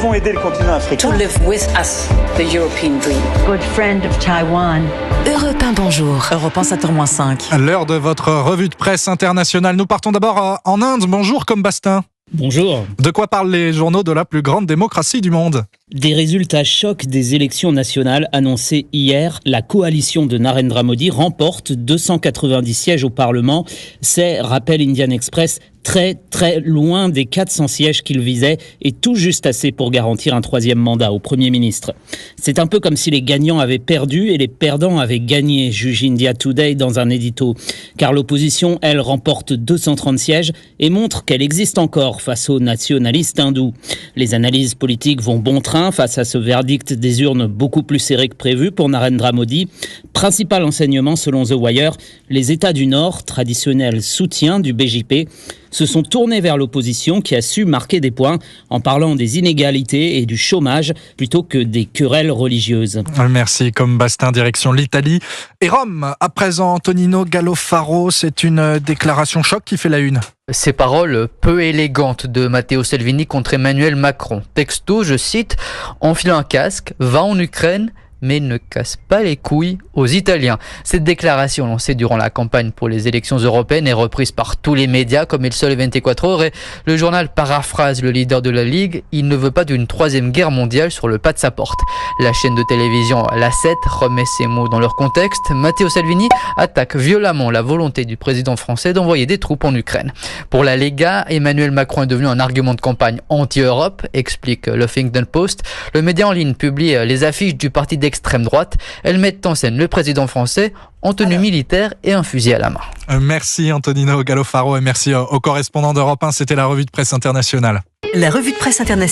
devons aider le continent africain. To live with us, the European dream. Good friend of Taiwan. Europe 1, bonjour. Europe 1, 7h-5. L'heure de votre revue de presse internationale. Nous partons d'abord en Inde. Bonjour, Combastin. Bonjour. De quoi parlent les journaux de la plus grande démocratie du monde ? Des résultats chocs des élections nationales annoncés hier. La coalition de Narendra Modi remporte 290 sièges au Parlement. C'est, rappelle Indian Express, très loin des 400 sièges qu'il visait et tout juste assez pour garantir un troisième mandat au Premier ministre. C'est un peu comme si les gagnants avaient perdu et les perdants avaient gagné, juge India Today dans un édito. Car l'opposition, elle, remporte 230 sièges et montre qu'elle existe encore face aux nationalistes hindous. Les analyses politiques vont bon train face à ce verdict des urnes beaucoup plus serré que prévu pour Narendra Modi. Principal enseignement selon The Wire, les États du Nord, traditionnel soutien du BJP, se sont tournés vers l'opposition qui a su marquer des points en parlant des inégalités et du chômage plutôt que des querelles religieuses. Merci Combastin, direction l'Italie et Rome. À présent, Antonino Gallofaro, c'est une déclaration choc qui fait la une. Ces paroles peu élégantes de Matteo Salvini contre Emmanuel Macron. Texto, je cite, « Enfile un casque, va en Ukraine ». Mais ne casse pas les couilles aux Italiens. Cette déclaration lancée durant la campagne pour les élections européennes est reprise par tous les médias comme Il Sole 24 Heures et le journal paraphrase le leader de la Ligue. Il ne veut pas d'une troisième guerre mondiale sur le pas de sa porte. La chaîne de télévision La 7 remet ces mots dans leur contexte. Matteo Salvini attaque violemment la volonté du président français d'envoyer des troupes en Ukraine. Pour la Lega, Emmanuel Macron est devenu un argument de campagne anti-Europe, explique le Huffington Post. Le média en ligne publie les affiches du parti d'extrême droite. Elles mettent en scène le président français en tenue militaire et un fusil à la main. Merci Antonino Gallofaro et merci aux correspondants d'Europe 1. C'était la revue de presse internationale. La revue de presse internationale.